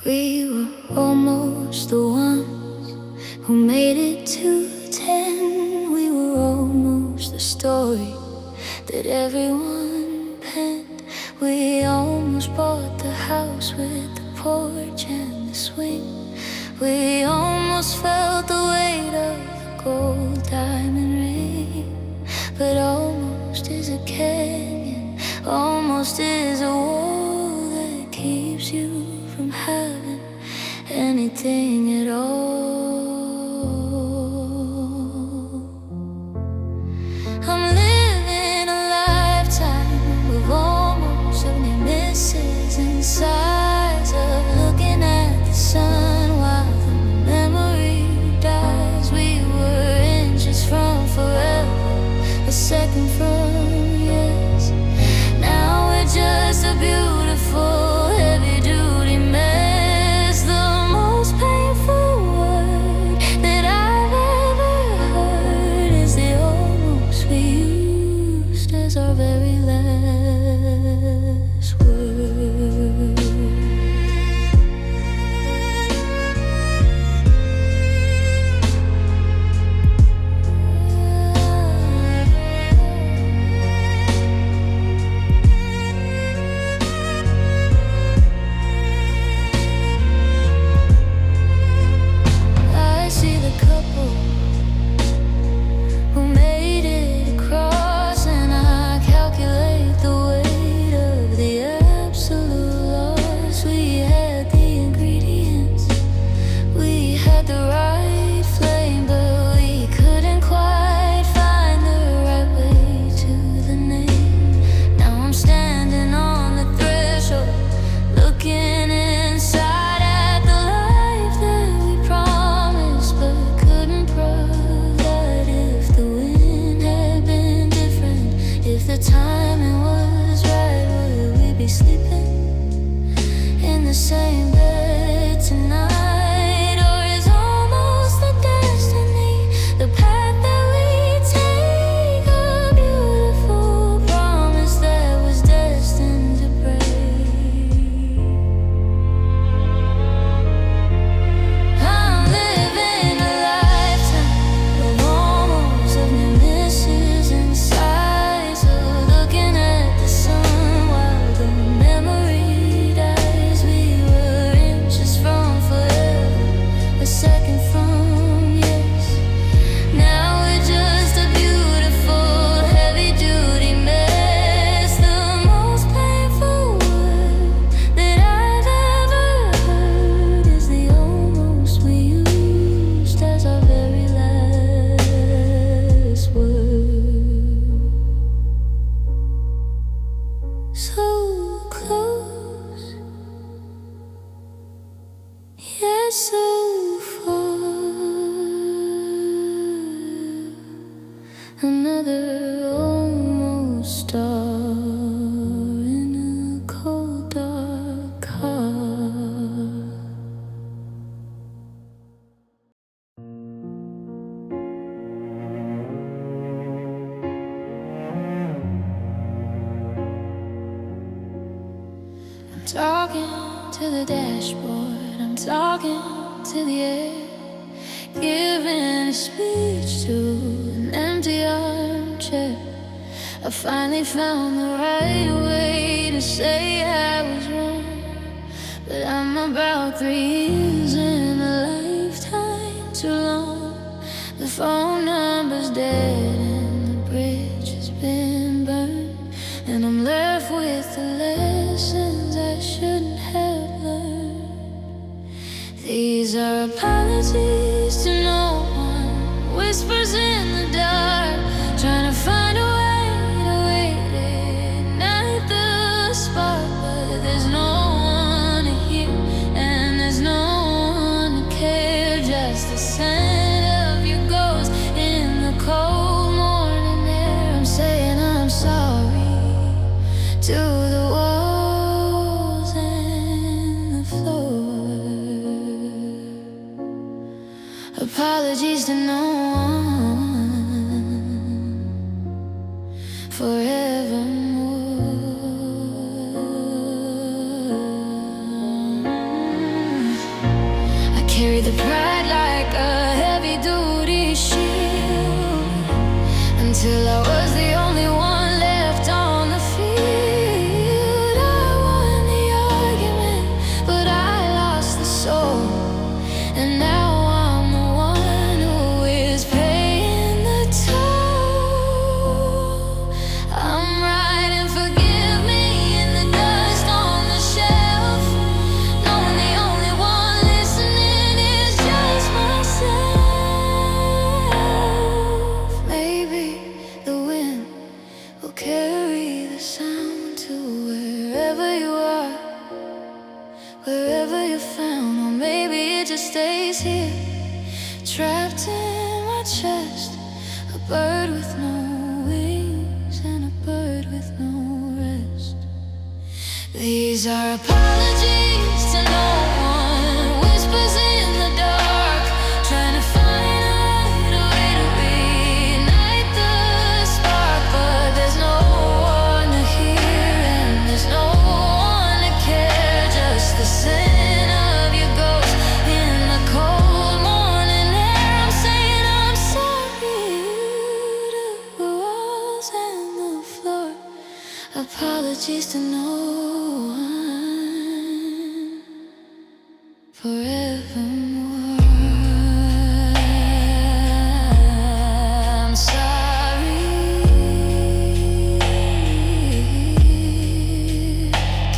We were almost the ones who made it to 10. We were almost the story that everyone penned. We almost bought the house with the porch and the swing. We almost felt the weight of the gold diamond ring. But almost is a canyon, almost is a wall that keeps you from having anything at all. I'm living a lifetime with almost so many misses and sighs of looking at the sun while the memory dies. We were inches from forever, a second from yes. Now we're just a beautiful heavy-duty mess. The most painful word that I've ever heard is the almost we used as our very last word. I see the couple who made it across, and I calculate the weight of the absolute loss. We had the ingredients, we had the right flame, but we couldn't quite find the right way to the name. Now I'm standing on the threshold, looking inside at the life that we promised but couldn't provide. If the wind had been different, if the timing was right, would we be sleeping in the same bed tonight? Or is almost the destiny the path that we take, a beautiful promise that was destined to break? I'm living a lifetime of almost, of near misses and sighs of looking at the sun while the memory dies. We were inches from forever, a second from yes. Now we're just a beautiful heavy-duty mess. The most painful word that I've ever heard is the almost we used as our very last word. So close, yet so far. Another almost star in a cold dark car. I'm talking to the dashboard, I'm talking to the air, giving a speech to an empty armchair. I finally found the right way to say I was wrong, but I'm about 3 years in a lifetime too long. The phone number's dead and the bridge has been burned, and I'm left with the lessons I shouldn't have learned. These are apologies to no one, whispers in the dark, trying to find a way to reignite the spark. But there's no one to hear, and there's no one to care. Just the scent of your ghost in the cold morning air. I'm saying I'm sorry to the walls and the floor. Apologies to no one forevermore. pride like a heavy-duty shield, until I was the only one left on the field. I won the argument, but I lost the soul, and now I'm the one who is paying the toll. I'm writing "forgive me" in the dust on the shelf, knowing the only one listening is just myself. Maybe the wind will carry the sound to wherever you are, wherever you're found. Or maybe it just stays here, trapped in my chest, a bird with no wings and a bird with no rest. These are apologies to no one, whispers in the dark, trying to find out a way to reignite the spark. But there's no one to hear and there's no one to care, just the scent of your ghost in the cold morning air. I'm saying I'm sorry to the walls and the floor, apologies to no one, forevermore. I'm sorry.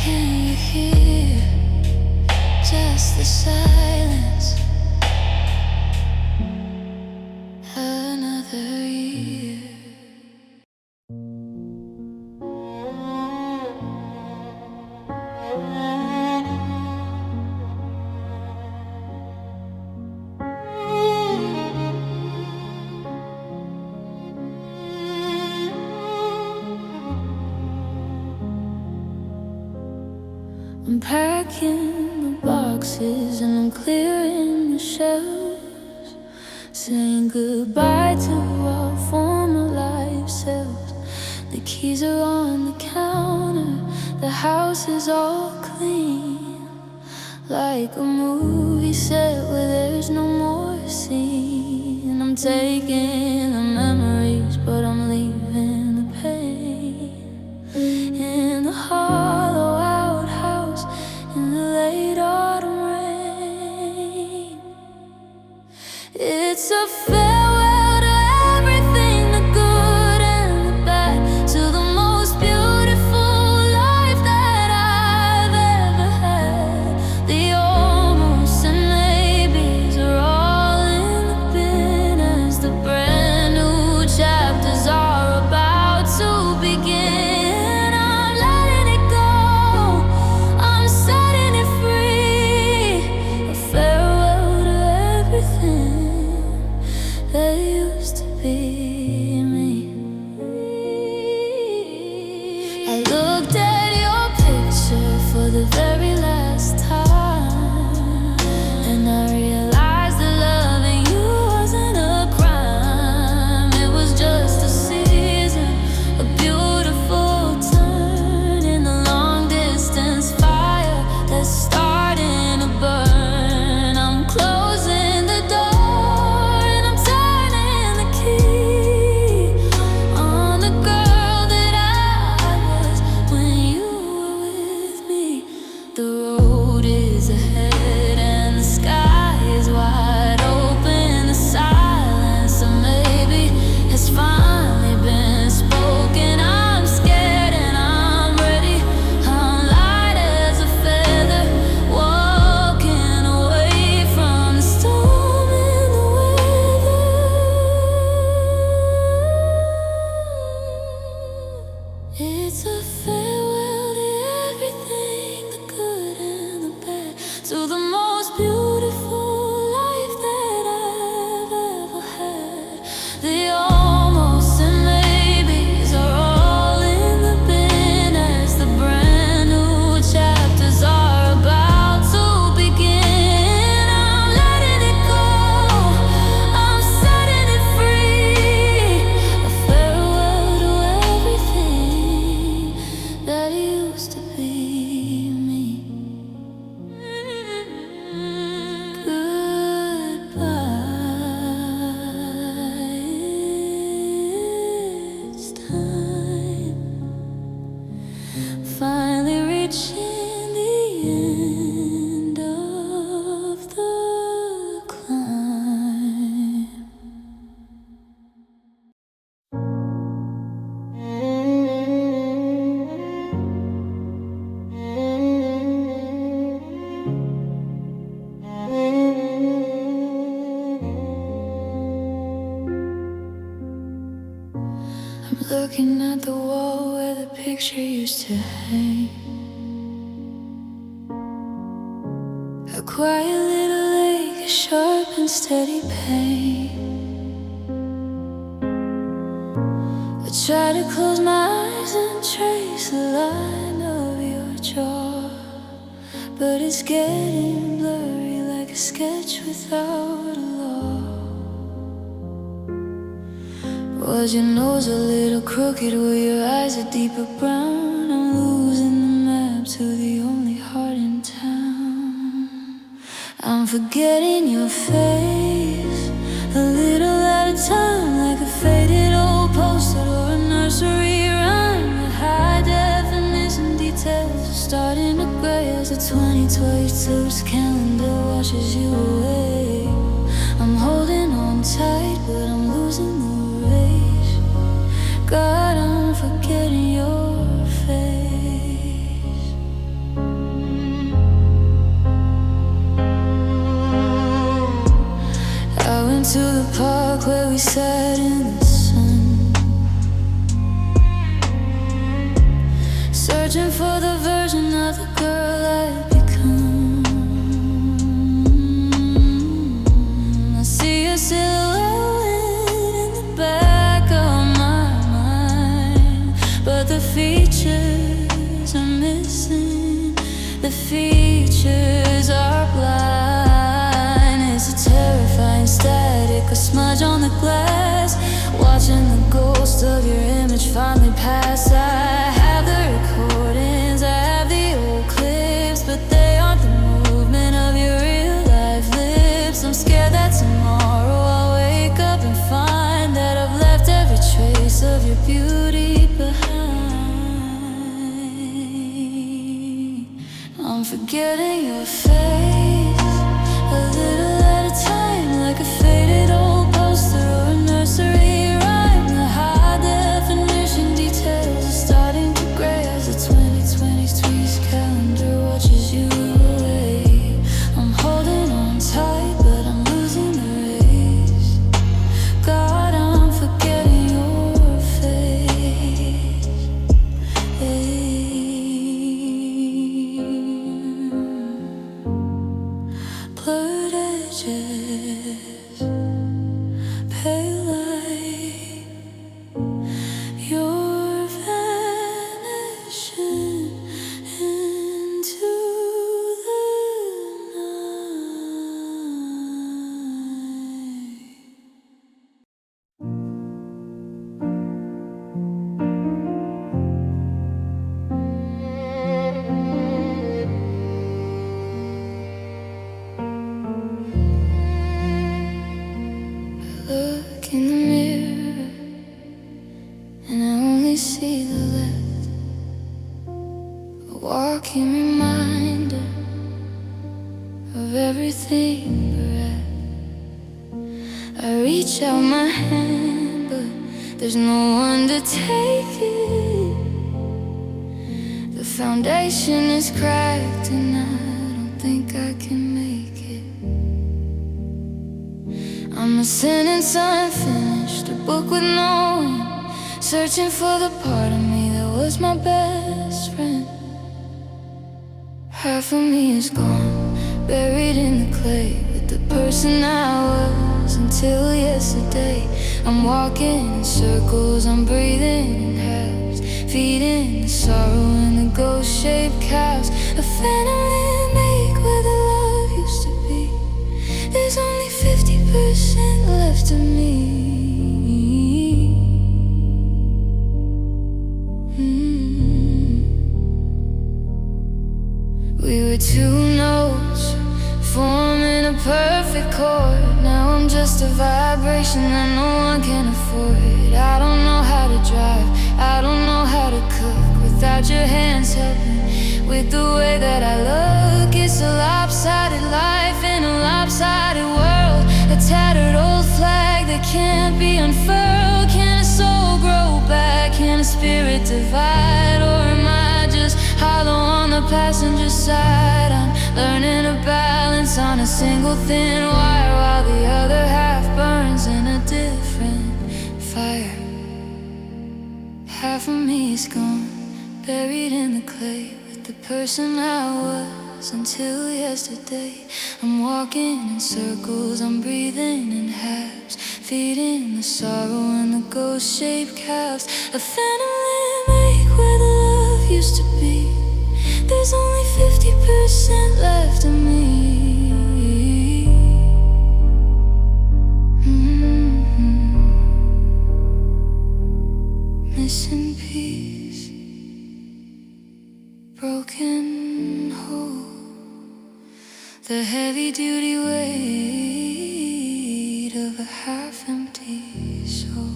Can you hear just the silence? Another year. I'm packing the boxes and I'm clearing the shelves, saying goodbye to our former life selves. The keys are on the counter, the house is all clean, like a movie set where there's no more scene. I'm taking the memories, but I'm leaving the pain in the hollow outhouse in the late autumn rain. It's a farewell to everything, the good and the bad, to the most beautiful life that I've ever had. The almost and maybes are all in the bin as the brand new chapters are about to begin. I'm letting it go, I'm setting it free, a farewell to everything that used to be me. I looked at your picture for the very last time, and I realized that loving you wasn't a crime. It was just a season, a beautiful turn in the long distance fire that's starting to burn. I'm closing the door and I'm turning the key on the girl that I was when you were with me. The road is ahead and the sky is wide open. The silence of maybe has finally been spoken. I'm scared and I'm ready, I'm light as a feather, walking away from the storm and the weather. It's a farewell to everything, the good and the bad, to the most beautiful life that I've ever had. The almost and maybes are all in the bin as the brand new chapters are about to begin. I'm letting it go, I'm setting it free, a farewell to everything the wall where the picture used to hang. A quiet little lake, a sharp and steady pain. I try to close my eyes and trace the line of your jaw, but it's getting blurry like a sketch without a law. Was your nose a little crooked? Were your eyes a deeper brown? I'm losing the map to the only heart in town. I'm forgetting your face, a little at a time, like a faded old poster or a nursery rhyme. The high definition details are starting to gray as the 2022's calendar washes you away. I'm holding on tight, but I'm losing the race. God, I'm forgetting your face. I went to the park where we sat in the sun, searching for the version of the girl I'd become. I see your silhouette in the back of my mind, but the features are missing, the features are blind. It's a terrifying static, a smudge on the glass, watching the ghost of your image finally pass. I have the recordings, I have the old clips, but they aren't the movement of your real life lips. I'm scared that tomorrow I'll wake up and find that I've left every trace of your beauty behind. I'm forgetting your face, a little at a time, like a faded old poster or a nursery rhyme. The high definition details are starting to gray as the 2023's calendar watches you away. I'm holding on tight, but I'm losing the race. God, I'm forgetting your face. Blurred edges, pale light, you're vanishing into the look in the mirror, and I only see the left, a walking reminder of everything bereft. I reach out my hand, but there's no one to take it. The foundation is cracked, and I don't think I can make it. I'm a sentence unfinished, a book with no end, searching for the part of me that was my best friend. Half of me is gone, buried in the clay with the person I was until yesterday. I'm walking in circles, I'm breathing in halves, feeding the sorrow in the ghost-shaped calves. A phantom remake where the love used to be. There's only 50% left of me. We were two notes forming a perfect chord. Now I'm just a vibration that no one can afford. I don't know how to drive, I don't know how to cook without your hands helping with the way that I look. It's a lopsided life in a lopsided world, a tattered old flag that can't be unfurled. Can a soul grow back? Can a spirit divide? Or am I just hollow on the passenger side? I'm learning to balance on a single thin wire while the other half burns in a different fire. half of me is gone, buried in the clay with the person I was until yesterday. I'm walking in circles, I'm breathing in halves, feeding the sorrow and the ghost-shaped calves. A phantom lake where the love used to be. There's only 50% left of me. Missing piece, broken hole, the heavy-duty weight of a half-empty soul.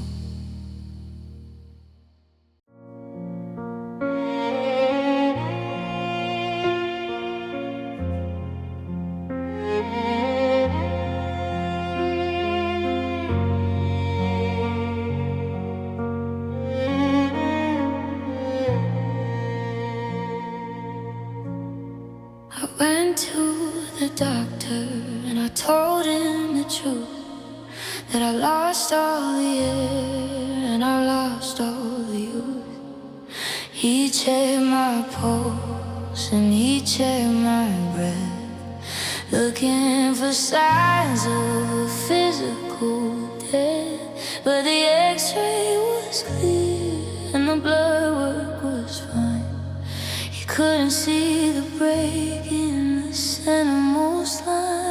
I went to the doctor and I told him the truth, that I lost all the air and I lost all the youth. He checked my pulse and he checked my breath, looking for signs of a physical death. But the x-ray was clear and the blood work was fine. He couldn't see the break in the centermost line.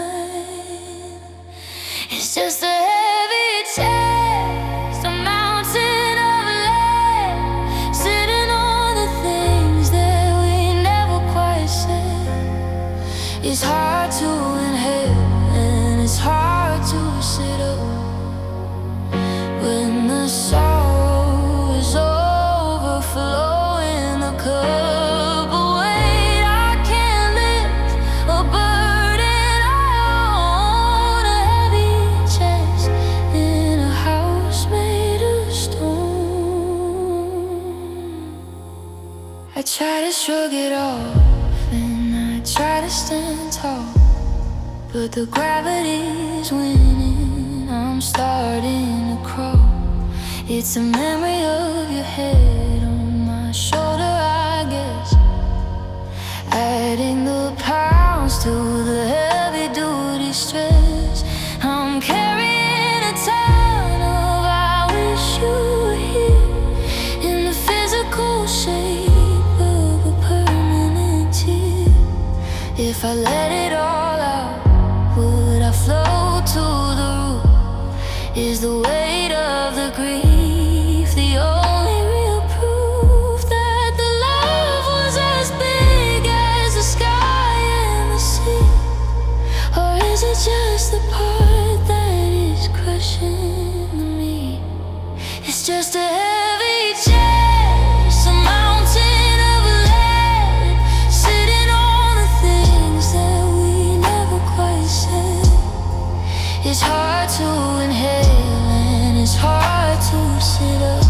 It's just a heavy chest, a mountain of lead, sitting on the things that we never quite said. It's hard to inhale and it's hard to sit up when the sorrow is overflowing the cup. I try to shrug it off and I try to stand tall, but the gravity's winning, I'm starting to crawl. It's a memory of your head on my shoulder, I guess, adding the pounds to the heavy-duty stress. I'm carrying a ton of I wish you were here in the physical shape. If I let it all out, would I float to the roof? Is the weight of the grief the only real proof that the love was as big as the sky and the sea? Or is it just the part that is crushing me? It's just a heavy chest, a mountain of lead, sitting on the things that we never quite said. It's hard to inhale and it's hard to sit up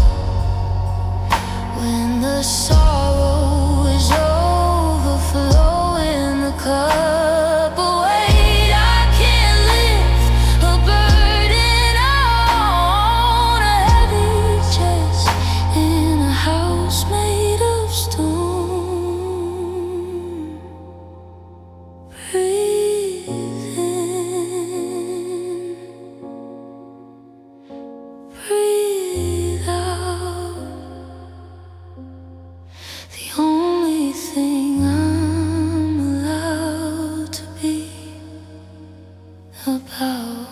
when the sorrow is overflowing the cup. A weight I can't lift, a burden on a heavy chest in a house made of stone. Breathe in, breathe out. The only thing I'm allowed to be about.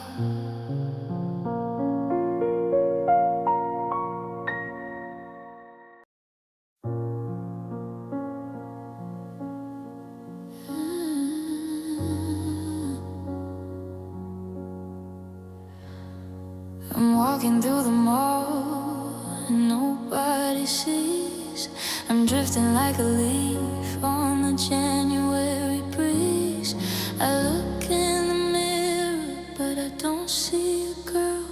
I'm walking through the mall and nobody sees. I'm drifting like a leaf on the January breeze. I look in the mirror, but I don't see a girl,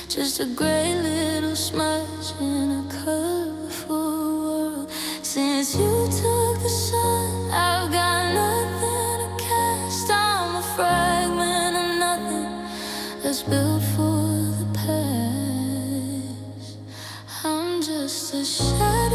just a gray little smudge in a colorful world. Since you took the sun, I've got nothing to cast. I'm a fragment of nothing that's built for the past. I'm just a shadow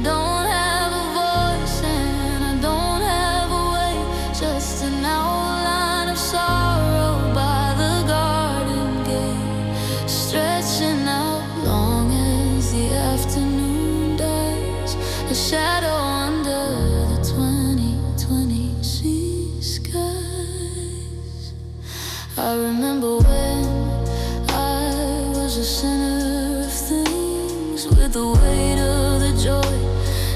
don't have a voice and I don't have a way, just an outline of sorrow by the garden gate, stretching out long as the afternoon dies, a shadow under the 2020 sea skies. I remember when I was a center of things, with the weight of the joy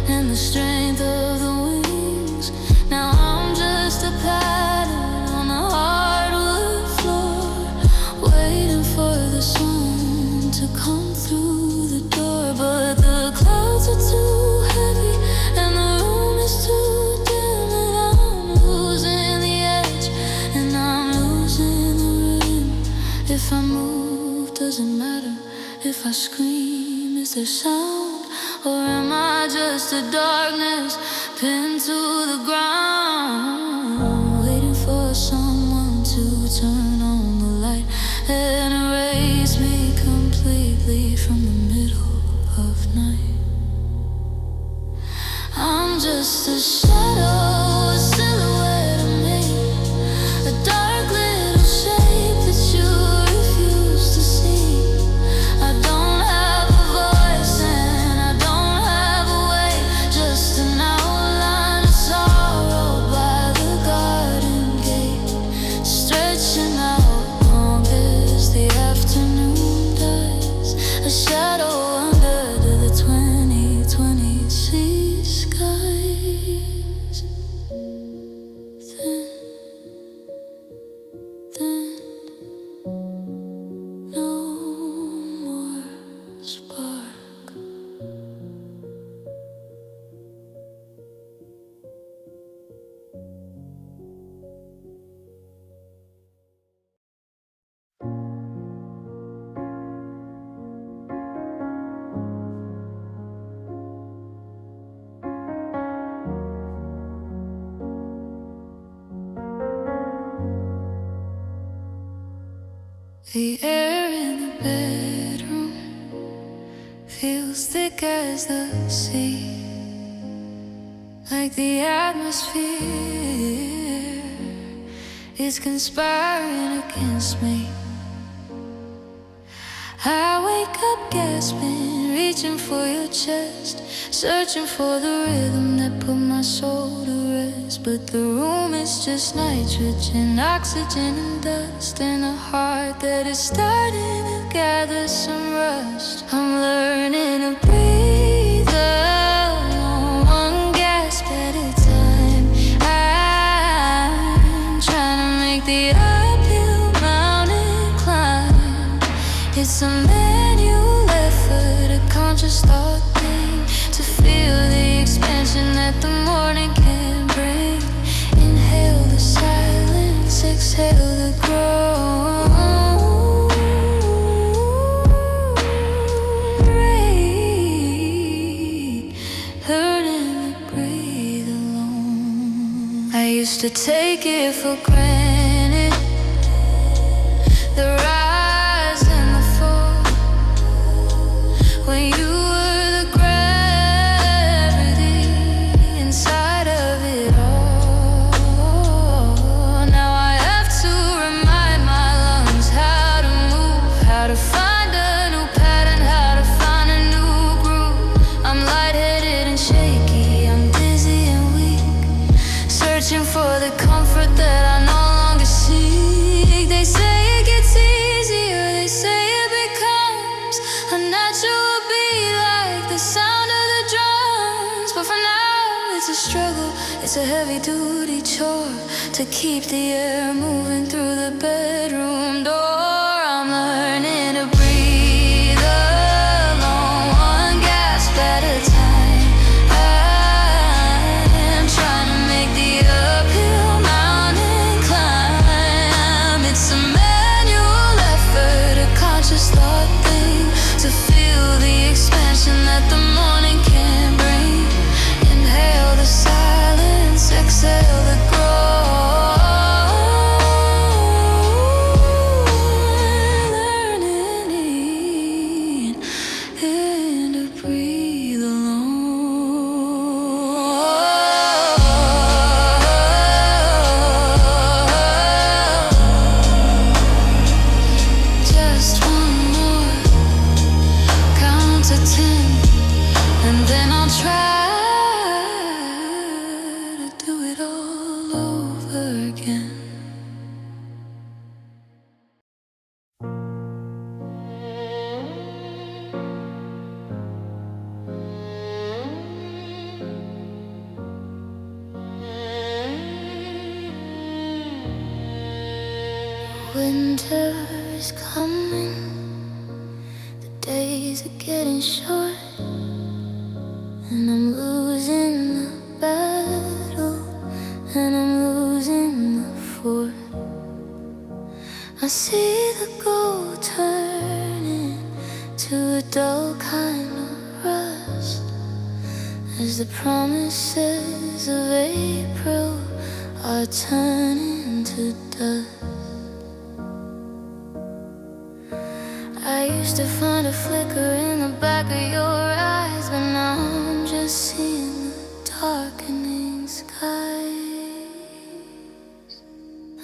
and the strength of the wings. Now I'm just a pattern on a hardwood floor, waiting for the sun to come through the door. But the clouds are too heavy and the room is too dim, and I'm losing the edge and I'm losing the rim. If I move, does it matter? If I scream, is there sound? Or am I just a darkness pinned to the ground, waiting for someone to turn on the light and erase me completely from the middle of night? I'm just a shadow, a silhouette of me, a dark little shape that you refuse to see. I don't have a voice and I don't have a way, just an outline of sorrow by the garden gate, stretching out long as the afternoon dies, a shadow under the 2020 sea skies. Then no more spark. The air in the bedroom feels thick as the sea, like the atmosphere is conspiring against me. I wake up gasping, reaching for your chest, searching for the rhythm that put my soul to rest. But the room is just nitrogen, oxygen and dust, and a heart that is starting to gather some rust. I'm learning to breathe alone, one gasp at a time. I'm trying to make the uphill mountain climb. It's a manual effort, a conscious thought thing, to feel the expansion that the morning can bring. Inhale the silence, exhale the growth. Breathe, learning to breathe alone. I used to take it for granted, the rise and the fall, when you were the gravity inside of it all. Now I have to remind my lungs how to move, how to find a new pattern, how to find a new groove. I'm lightheaded and shaky, I'm dizzy and weak, searching for the comfort that I no longer seek. They say it gets easier, they say it becomes a natural beat, like the sound of the drums. But for now it's a struggle, it's a heavy duty chore to keep the air moving through the bedroom door. I'm learning to breathe alone, one gasp at a time. I'm trying to make the uphill mountain climb. It's a manual effort, a conscious thought thing, to feel the expansion that the morning can bring. Inhale the silence, exhale the growth. Winter is coming, the days are getting short, and I'm losing the battle, and I'm losing the fort. I see the gold turning to a dull kind of rust, as the promises of April are turning to dust. I used to find a flicker in the back of your eyes, but now I'm just seeing the darkening skies.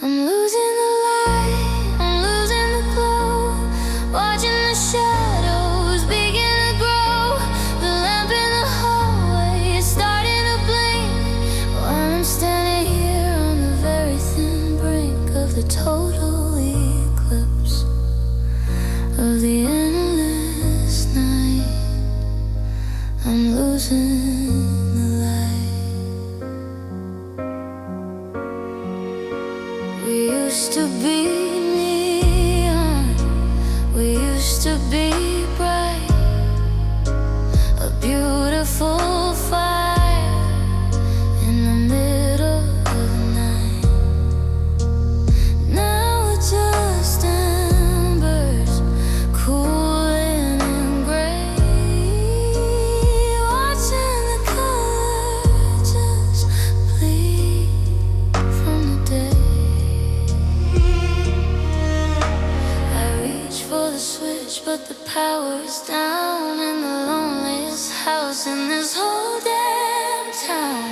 I'm losing the light, I'm losing the glow, watching the shadows begin to grow. The lamp in the hallway is starting to blink, while I'm standing here on the very thin brink of the total eclipse of the endless night. I'm losing the light. We used to be neon, we used to be bright, a beautiful fire in the middle of the night. Now we're just embers, cooling and gray, watching the color just bleed from the day. I reach for the switch, but the power is down in the loneliest house in this whole damn town.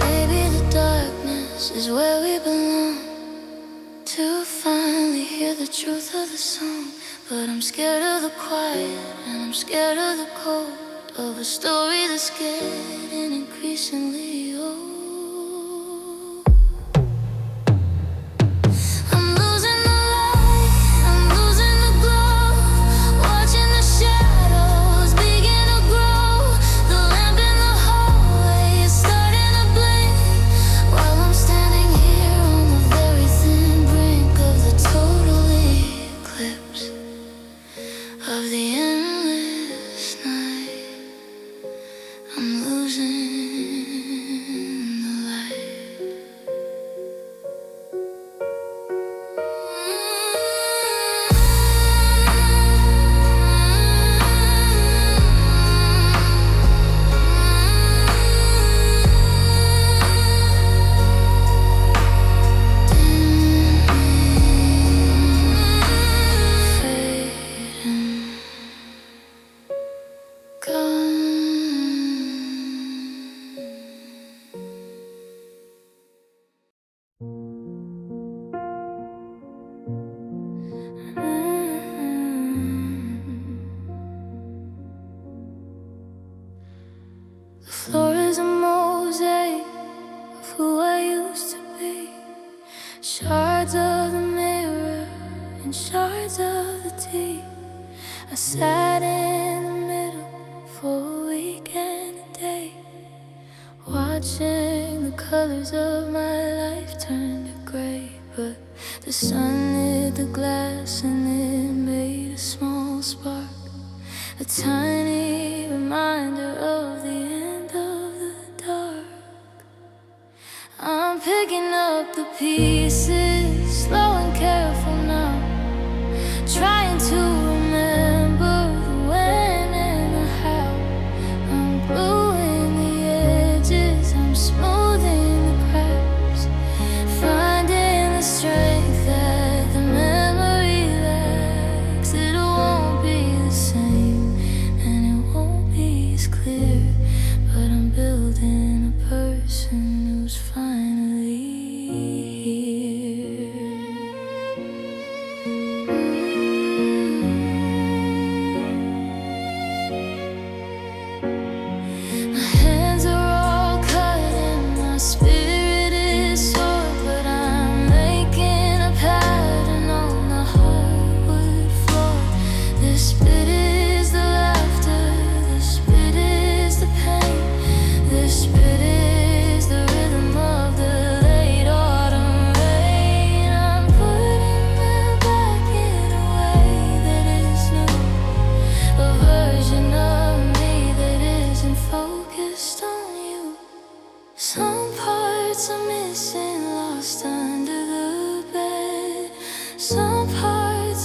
Maybe the darkness is where we belong, to finally hear the truth of the song. But I'm scared of the quiet, and I'm scared of the cold, of a story that's getting increasingly old. I'm losing the light, I'm losing the glow, watching the shadows begin to grow. The lamp in the hallway is starting to blink, while I'm standing here on the very thin brink of the total eclipse of the endless night. I'm losing the light. Fading, gone. The floor is a mosaic of who I used to be. Shards of the mirror and shards of the tea. I sat in the middle for a week and a day, watching the colors of my life turn to gray. But the sun lit the glass and it made a small spark, a tiny reminder of the end of the dark. I'm picking up the pieces, slow and careful now, trying to remember the when and the how. I'm gluing the edges, I'm smoothing the cracks, finding the strength that the memory lacks. It won't be the same, and it won't be as clear, but I'm building a person who's finally here.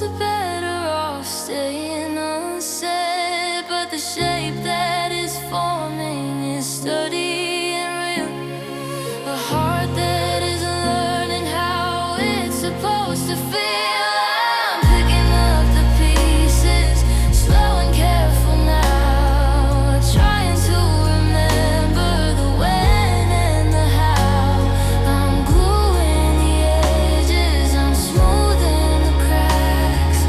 are better off staying unsaid, but the shape that is forming is sturdy and real. A heart that is learning how it's supposed to feel. I'm picking up the pieces, slow and careful now, trying to remember the when and the how. I'm gluing the edges, I'm smoothing the cracks,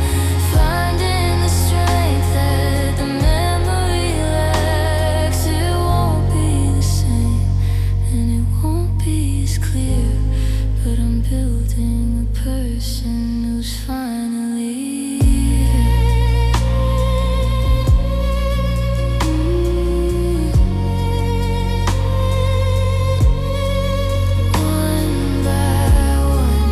finding the strength that the memory lacks. It won't be the same, and it won't be as clear, but I'm building a person who's finally here. One by one,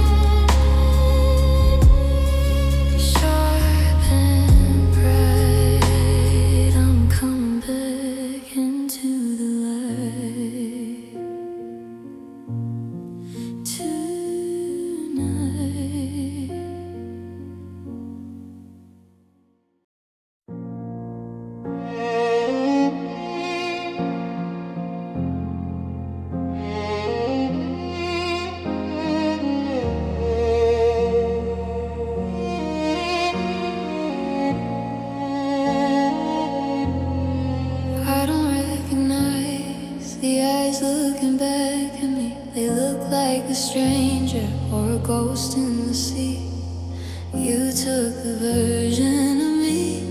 sharp and bright, I'm coming back into the light tonight. I don't recognize the eyes looking back at me. They look like a stranger or a ghost in the sea. You took the version of me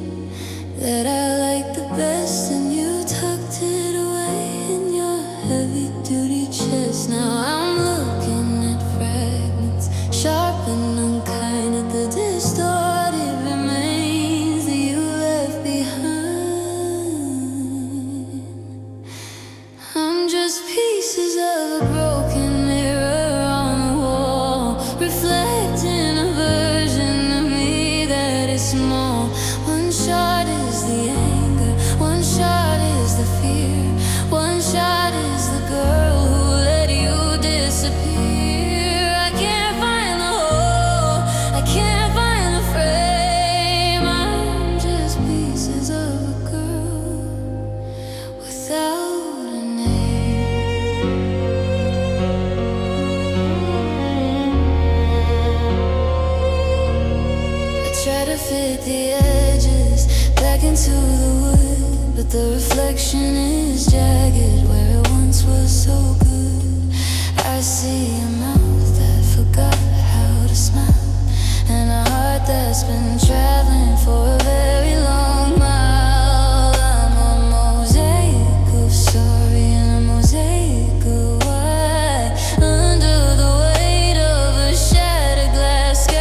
that I like the best, and you tucked it away in your heavy-duty chest. Now I'm looking at fragments, sharp and unkind, at the distorted remains that you left behind. I'm just pieces of a broken mirror on the wall, reflecting a version of me that is small. One shot is the anger, one shot is the fear, one shot is the girl who let you disappear. I can't find the hole, I can't find the frame. I'm just pieces of a girl without a name. I try to fit the edges back into the wood, but the reflection is jagged where it once was so good. I see a mouth that forgot how to smile, and a heart that's been traveling for a very long mile. I'm a mosaic of sorry and a mosaic of why, under the weight of a shattered glass sky.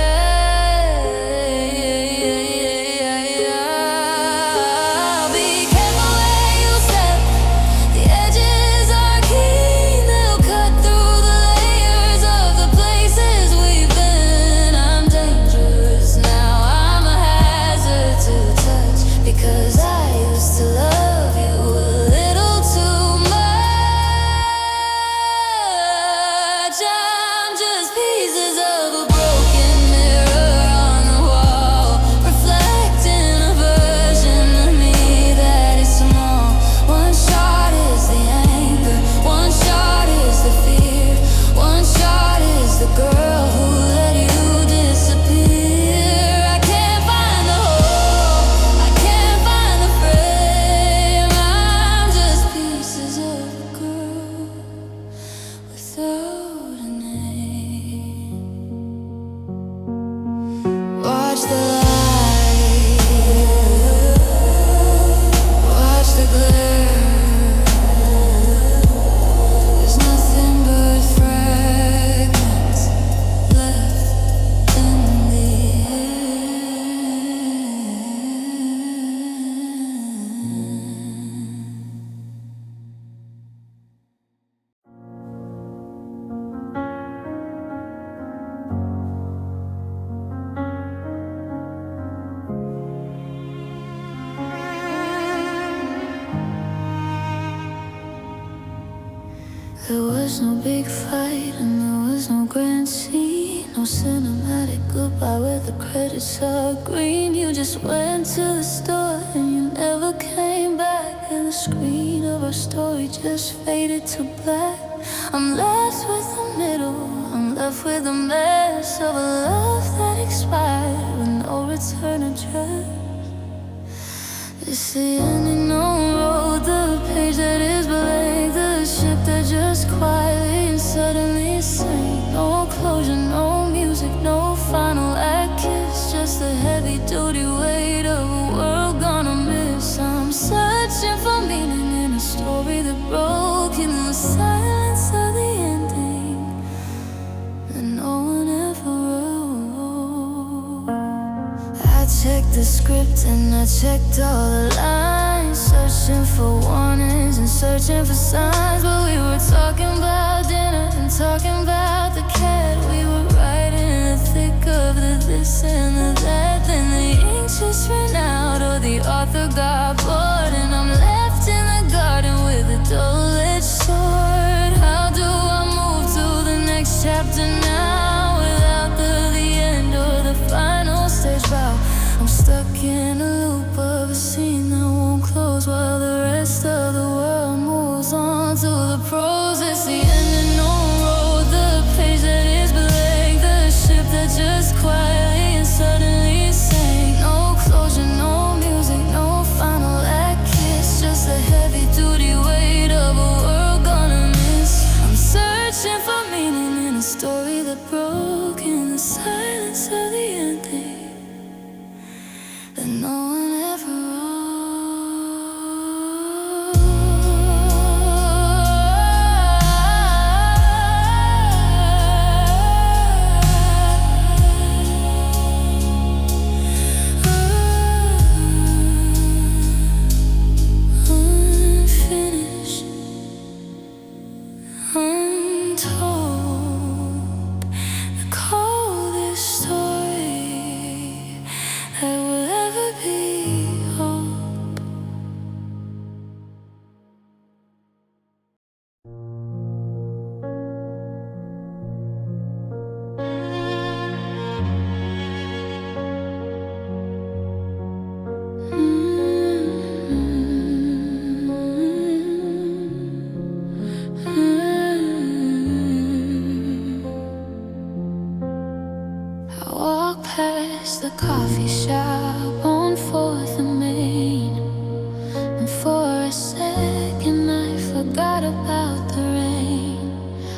Be careful where you step, the edges are keen, they'll cut through the layers of the places we've been. I'm dangerous now, I'm a hazard to touch, because I used to love you a little too much. I'm just pieces of a broken mirror on the wall, reflecting a version of me that is small. One shot is the anger, one shot is the fear, one shot is the girl who let you disappear. I can't find the hole, I can't find the frame. I'm just pieces of a girl without a name. Watch the light, watch the glare. There's nothing but fragments left in the There was no big fight and there was no grand scene. No cinematic goodbye where the credits are green. You just went to the store and you never came back, and the screen of our story just faded to black. I'm left with the middle, I'm left with a mess of a love that expired with no return address. It's the ending on road, the page that is blank, the ship that just quietly and suddenly sank. No closure, no music, no final act kiss, just the heavy-duty weight of a world gonna miss. I'm searching for meaning in a story that broke in the silence of the ending that no one ever wrote. I checked the script and I checked all the lines, searching for warnings and searching for signs. But we were talking about dinner and talking about the cat. We were right in the thick of the this and the that. Then the ink just ran out or the author got bored, and I'm left in the garden with a double-edged sword. How do I move to the next chapter now without the end or the final stage bow? I'm stuck in a loop of a scene that won't close while the rest of the world moves on to the prose. It's the ending on road, the page that is blank, the ship that just quietly and suddenly sank. No closure, no music, no final act kiss, just the heavy-duty weight of a world gonna miss. I'm searching for meaning in a story that broke in the silence of the ending that no one ever wrote. Unfinished, untold, the coldest story that will ever be home. I walk past the coffee shop on 4th and Main, and for a second I forgot about the rain.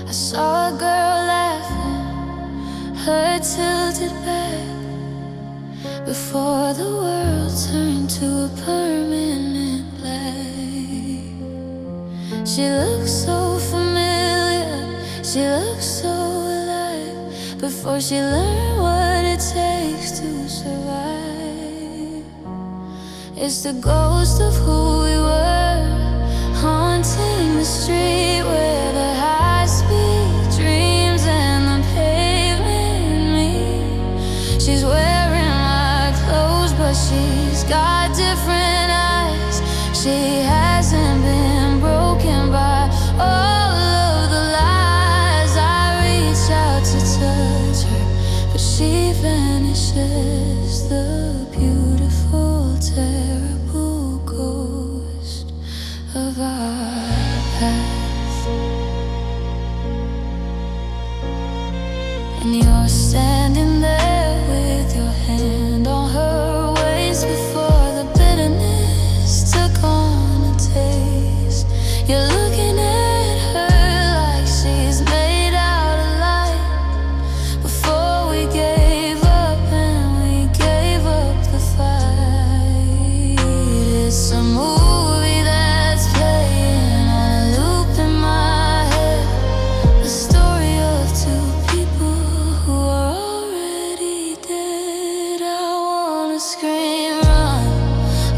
I saw a girl laughing, her tilted back, before the world turned to a permanent black. She looks so familiar, she looks so alive, before she learned what it takes to survive. It's the ghost of who we were, haunting the street where the high-speed dreams and the pavement meet. She's wearing my clothes, but she's got different eyes. She hasn't been broken by all of the lies. I reach out to touch her, but she vanishes, the beautiful, terrible ghost of our past. And you're standing there with your hand on her waist before the bitterness took on a taste. You're looking at her like she's made out of light. Before we gave up and we gave up the fight, it's a movie that's playing on a loop in my head, the story of two people who are already dead. I wanna scream run,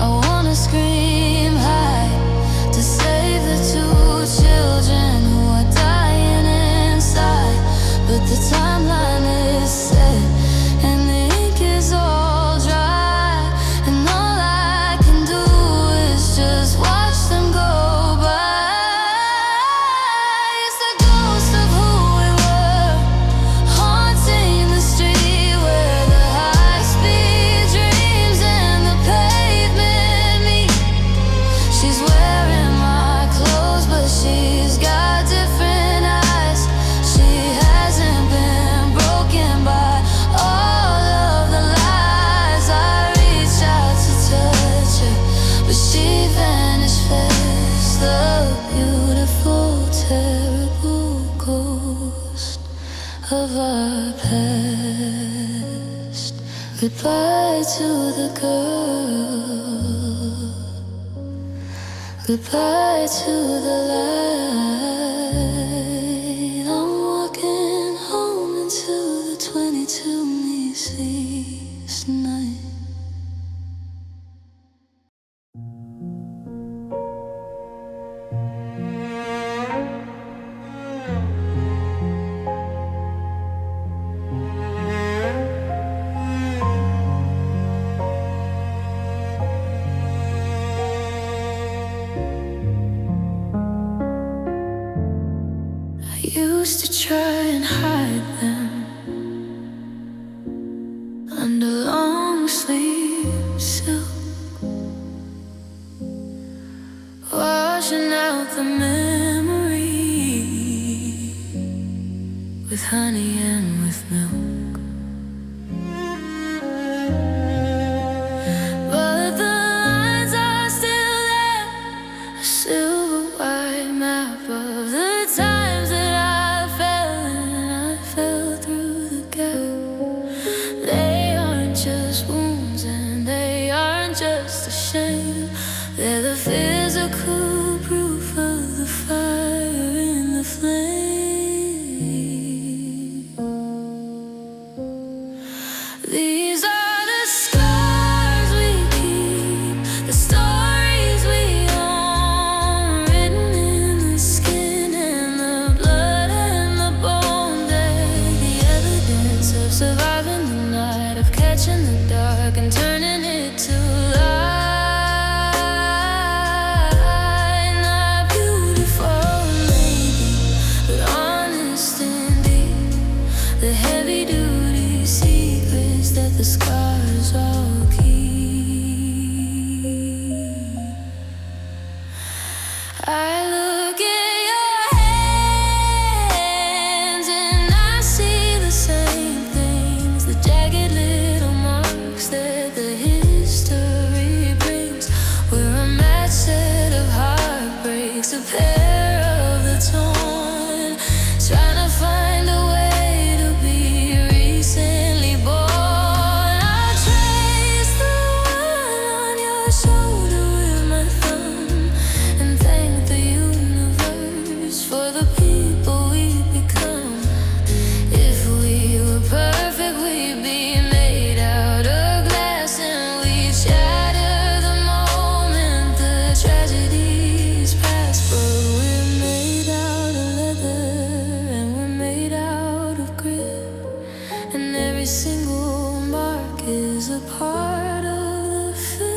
I wanna scream hide, to save the two children who are dying inside. But the timeline is set and the ink is all dry, and all I can do is just watch them go by. It's the ghost of who we were, haunting the of our past. Goodbye to the girl. Goodbye to the light. I'm walking home into the 22 me sees night. Used to try and hide them under long sleeve silk, washing out the memory with honey and with milk. But the lines are still there, a silver white map of the times that just a shame. They're the physical proof of the fire in the flame. These are the scars we keep, the stories we own, written in the skin and the blood and the bone. They're the evidence of surviving the night, of catching the dark and turning it to the scars all keep. I look at your hands and I see the same things, the jagged little marks that the history brings. We're a match set of heartbreaks, a pair of the torn, trying to find a way to be recently born. Every single mark is a part of the fit.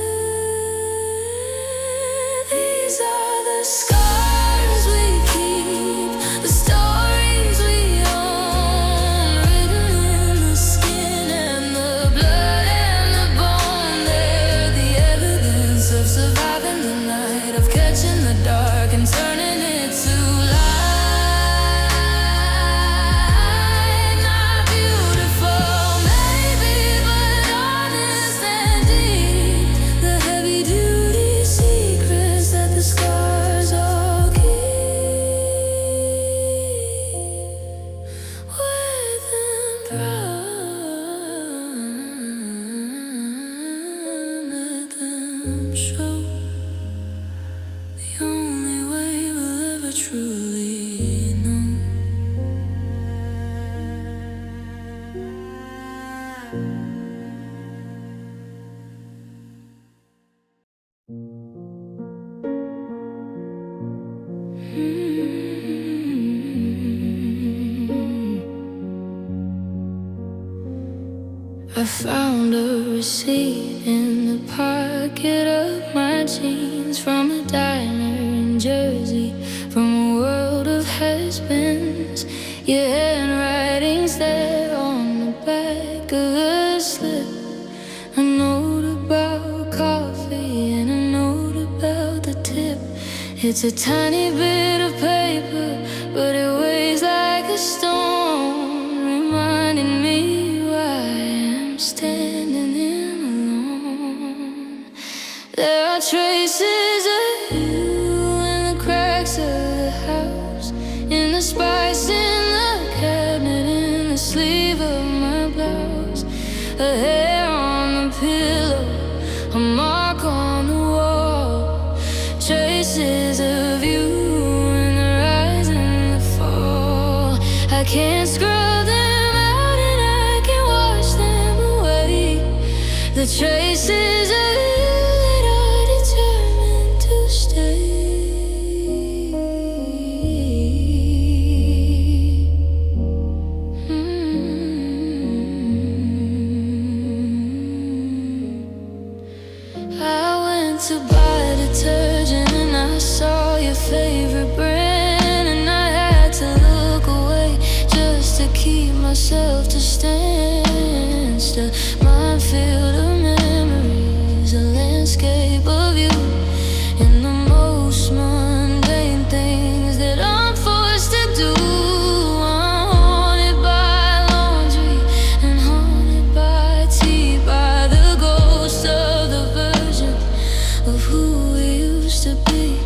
These are the scars we keep, the stories we own, written in the skin and the blood and the bone. They're the evidence of surviving the night, of catching the dark and turning it to light. Show the only way we'll ever truly know. I found a receipt in the pocket of my jeans from a diner in Jersey, from a world of has-beens. Your handwriting's there on the back of the slip. A note about coffee and a note about the tip. It's a tiny bit of paper, but it weighs like a stone, reminding me why I'm standing in alone. There are traces of you in the cracks of the house, in the spice in the cabinet, in can't scrub them out and I can wash them away. The traces of you that are determined to stay. I went to buy detergent and I saw your favorite brand, and I had to look away just to keep myself to stand still. Minefield of memories, a landscape of you, and the most mundane things that I'm forced to do. I'm haunted by laundry and haunted by tea, by the ghost of the version of who we used to be.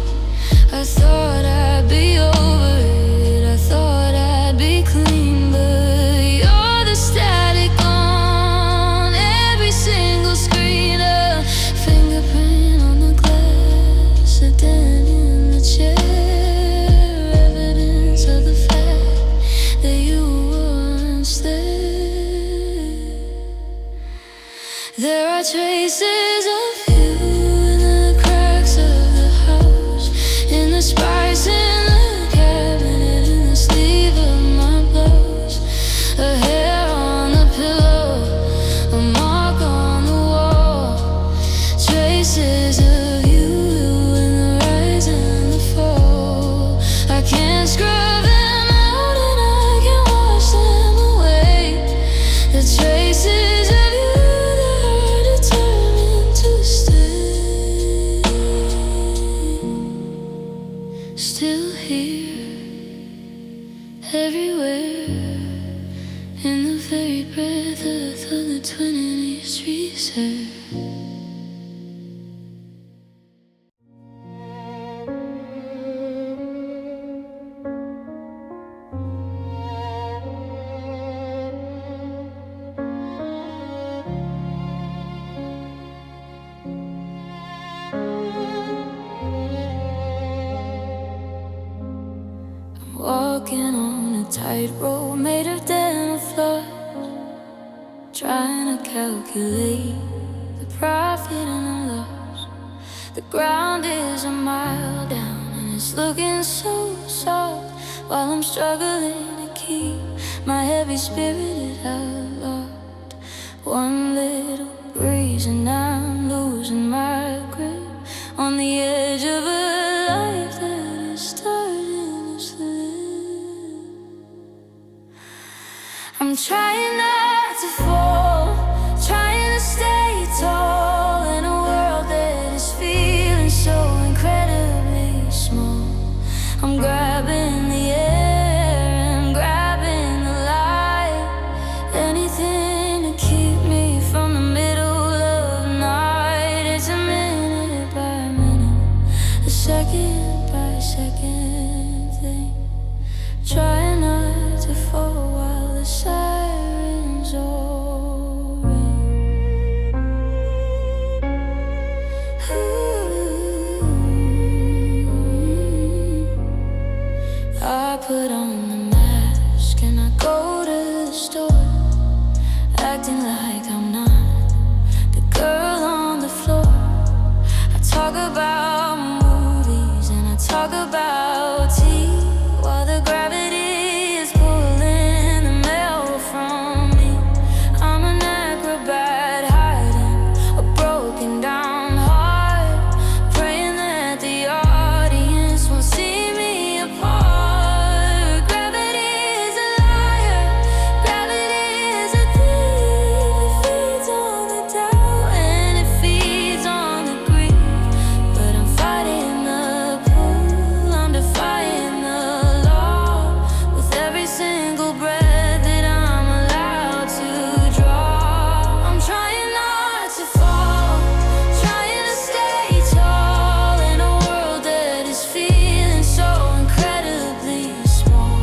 I thought I'd be over it, I thought I'd be clean, but you're the static on every single screen. A fingerprint on the glass, a dent in the chair, evidence of the fact that you were once there. There are traces of you in the cracks of the house, in the spice in the cabinet, in the sleeve of my blouse, a hair on the pillow, a mark on the wall. Traces of you in the rise and the fall. I can't scrub them out and I can't wash them away. The traces of you that are determined to stay. Still here, everywhere, in the very breath of the 20th Street Reserve. Walking on a tightrope made of dental floss, trying to calculate the profit and the loss. The ground is a mile down and it's looking so soft, while I'm struggling to keep my heavy spirit aloft. One little breeze and I'm losing my grip on the edge of a life that is starting to slip. I'm trying not to fall, trying to stay tall in a world that is feeling so incredibly small. I'm grabbing the air, I'm grabbing the light, anything to keep me from the middle of the night. It's a minute by minute, a second by second thing. Trying not to fall while the sirens all ring. I put on the mask and I go to the store, acting like I'm not the girl on the floor. I talk about movies and I talk about tea, while the gravity is pulling the mail from me. I'm an acrobat hiding a broken down heart, praying that the audience won't see me apart. Gravity is a liar, gravity is a thief. It feeds on the doubt and it feeds on the grief, but I'm fighting the pull, I'm defying the law with every single breath that I'm allowed to draw. I'm trying not to fall, trying to stay tall in a world that is feeling so incredibly small.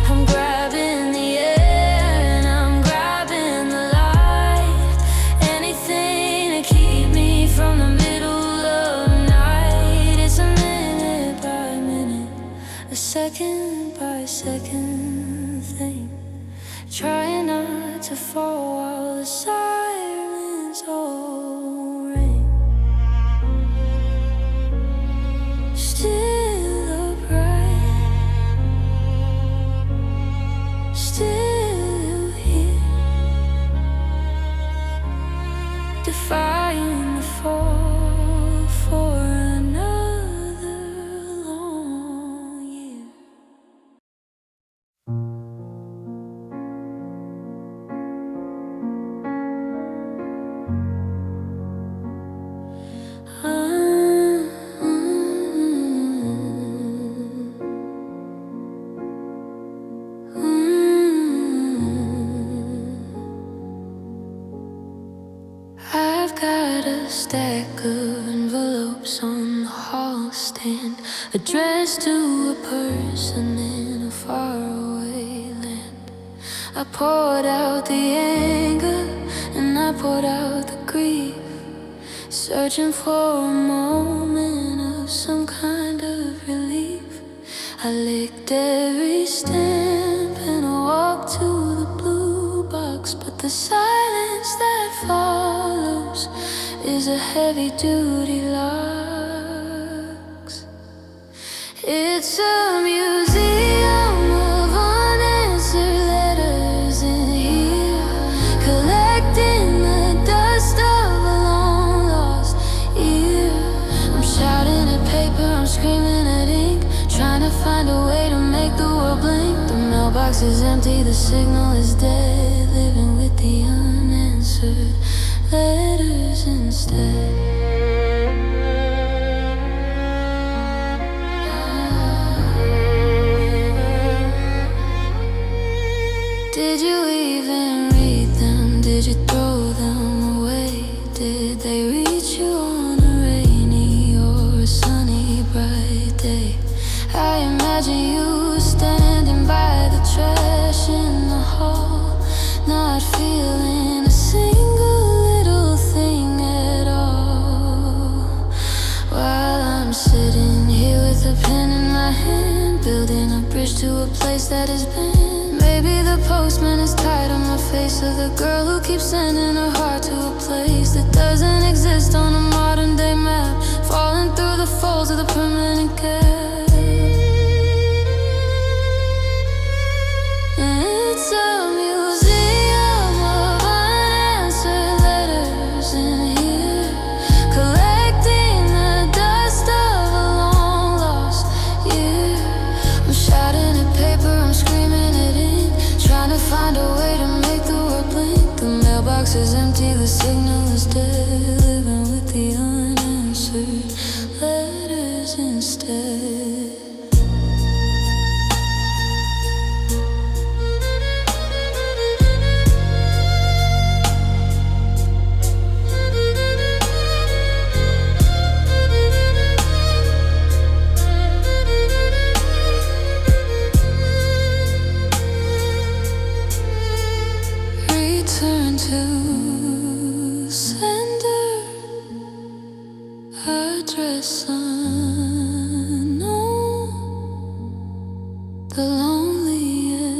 I'm grabbing the air and I'm grabbing the light, anything to keep me from the middle of the night. It's a minute by minute, a second by second thing. to fall while the sirens all ring. Still upright, still here, defying the fall for another long year. I've got a stack of envelopes on the hall stand, addressed to a person in a faraway land. I poured out the anger and I poured out the grief, searching for a moment of some kind of relief. I licked every stamp and I walked to the blue box, but the silence that follows is a heavy-duty lux. It's a museum of unanswered letters in here, collecting the dust of a long-lost year. I'm shouting at paper, I'm screaming at ink, trying to find a way to make the world blink. The mailbox is empty, the signal is dead, living with the unanswered letters instead. Did you even read them? Did you throw them away? Did they reach you on a rainy or a sunny bright day? I imagine you standing by the trash in the hall, not feeling a single little thing at all, while I'm sitting here with a pen in my hand, building a bridge to a place that has been. Maybe the postman is tired of my face, of the girl who keeps sending her heart to a place that doesn't exist on a modern day map, falling through the folds of the permanent gap. It's a museum of unanswered letters in here, collecting the dust of a long-lost year. I'm shouting at paper, I'm screaming at ink, trying to find a way to make the world blink. The mailbox is empty, the signal is dead, living with the unanswered letters instead. Return to sender, address unknown, the loneliest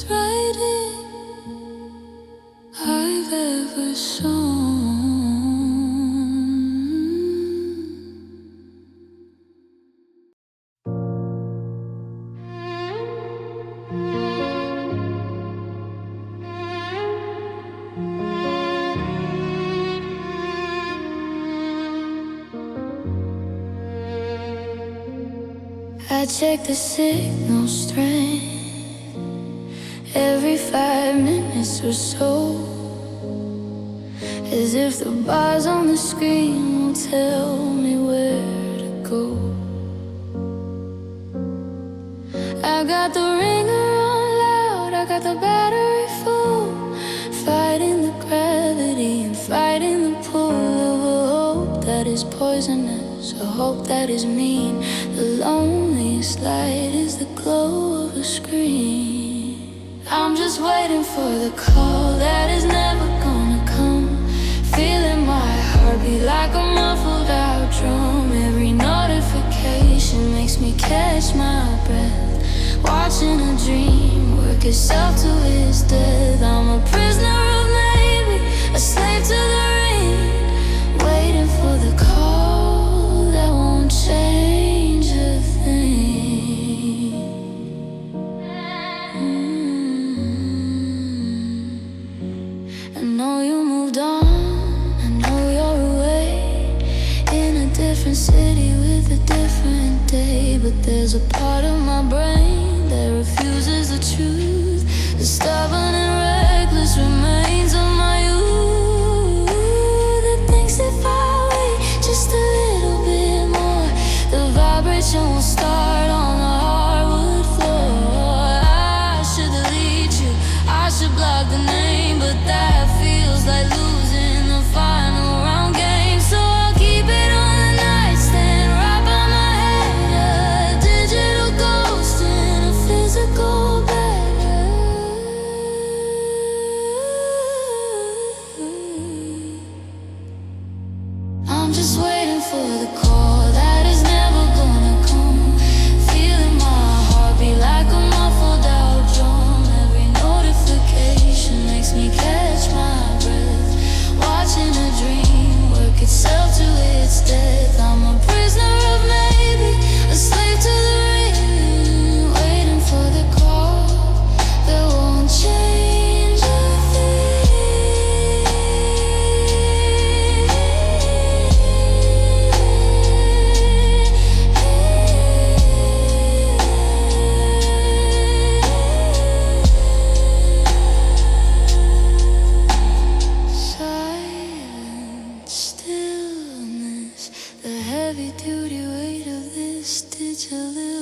writing I've ever shown. I check the signal strength every 5 minutes or so, as if the bars on the screen will tell me where to go. I got the ringer on loud, I got the battery full, fighting the gravity and fighting the pull of a hope that is poisonous, a hope that is mean. The loneliest light is the glow of a screen. I'm just waiting for the call that is never gonna come, feeling my heartbeat like a muffled out drum. Every notification makes me catch my breath, watching a dream work work itself to its death. I'm a prisoner of maybe, a slave to the rain, waiting for the call that won't change a thing. I know you moved on, I know you're away in a different city with a different day, but there's a part of my brain that refuses the truth, the stubborn and reckless remains of my youth, that thinks if I wait just a little bit more, the vibration will start on the hardwood floor. I should delete you, I should block the name, but that feels like losing the final round game. So I'll keep it on the nightstand, right by my head, a digital ghost in a physical bed. I'm just waiting for the call that is never gonna come, feeling my heart beat like a muffled out drum. Every notification makes me catch my breath, watching a dream work itself to its death. I'm a prisoner of maybe, a slave to the ring, waiting for the call that won't change a silent stillness, the heavy duty weight of this digital illness.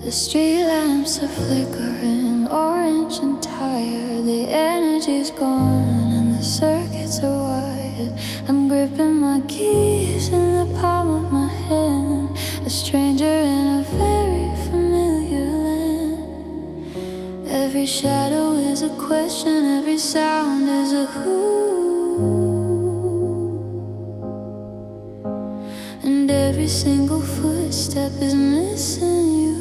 The street lamps are flickering, orange and tired. The energy's gone and the circuits are wired. I'm gripping my keys in the palm of my hand, a stranger in a very familiar land. Every shadow is a question, every sound is a who, and every single footstep is missing you.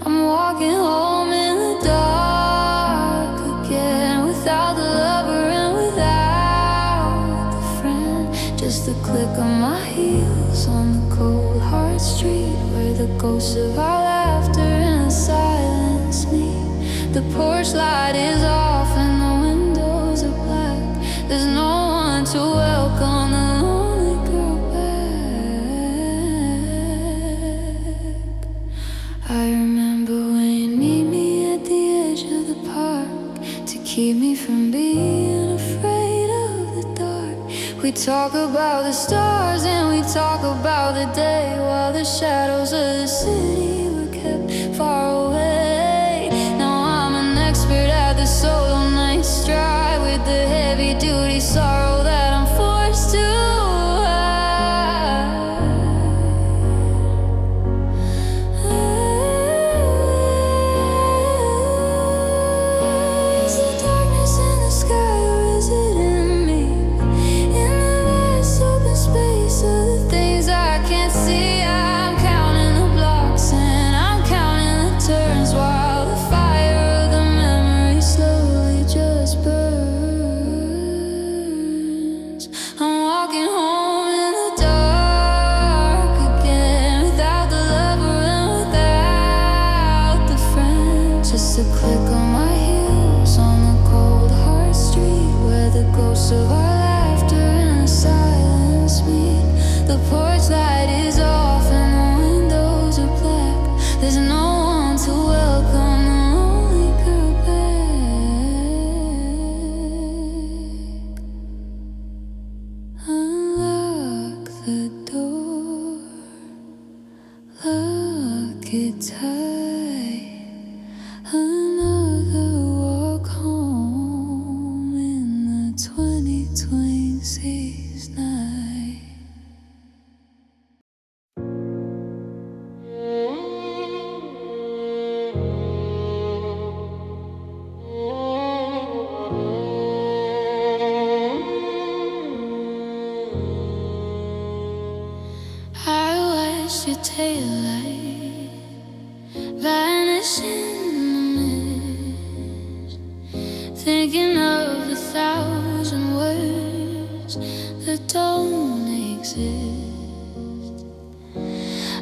I'm walking home in the dark again, without the lover and without the friend. Just the click of my heels on the cold hard street, where the ghosts of our laughter and silence meet. The porch light is off and the windows are black. There's no one to welcome the lonely girl back. I remember when you meet me at the edge of the park, to keep me from being afraid of the dark. We talk about the stars and we talk about the day, while the shadows of the city were kept far away. Now I'm an expert at the solo night stride, with the heavy duty sorrow that I'm forced to hide. Is the darkness in the sky or is it in me? In the vast open space of the things I can't see, I'm counting the blocks and I'm counting the turns, while the fire of the memory slowly just burns. I'm walking home in the dark again, without the lover and without the friend. Just a click on my heels on the cold hard street, where the ghosts of our laughter and silence meet. The porch light is off and the windows are black. There's no one to welcome the lonely girl back. Unlock the door, lock it tight. Another walk home in the 2020. tail light vanish in the mist, thinking of 1,000 words that don't exist.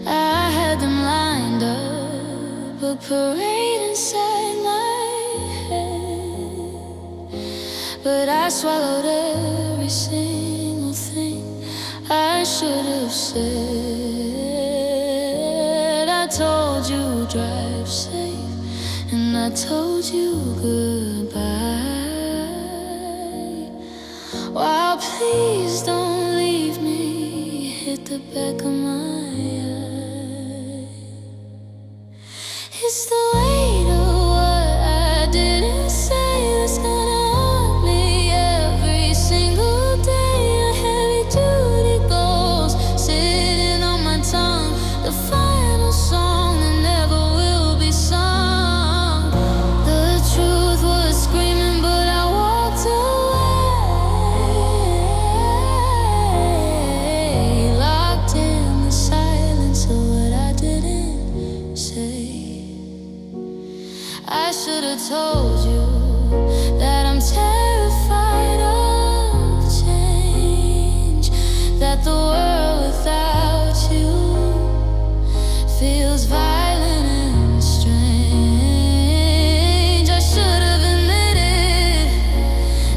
I had them lined up, a parade inside my head, but I swallowed every single thing I should have said. I told you drive safe, and I told you goodbye. While please don't leave me, hit the back of my eye. It's the weight of what I didn't say that's gonna haunt me every single day. A heavy duty ghost sitting on my tongue, the final song that never will be sung. The truth was screaming, but I walked away, locked in the silence of what I didn't say. I should have told you that I'm terrified of change, that the world without you feels violent and strange. I should have admitted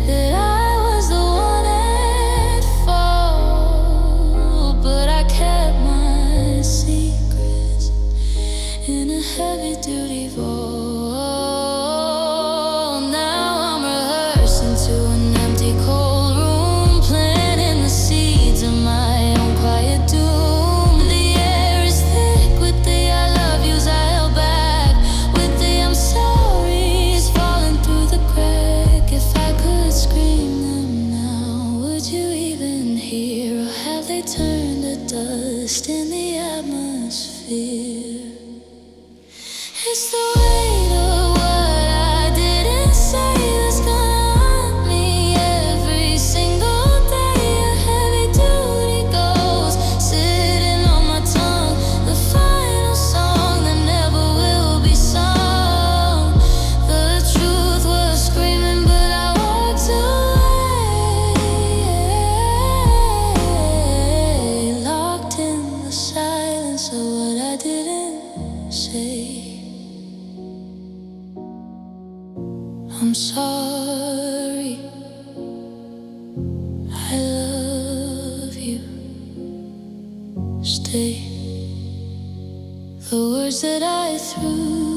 that I was the one at fault, but I kept my secrets in a heavy-duty vault. Now I'm rehearsing to an empty, cold room, planting the seeds of my own quiet doom. The air is thick with the I love yous I held back, with the I'm sorry's falling through the crack. If I could scream them now, would you even hear, or have they turned to dust in the atmosphere? It's the weight of what I didn't say that's gonna haunt me every single day. A heavy-duty ghost sitting on my tongue, the final song that never will be sung. The truth was screaming, but I walked away, locked in the silence of what I didn't say. I'm sorry, I love you. Stay. The words that I threw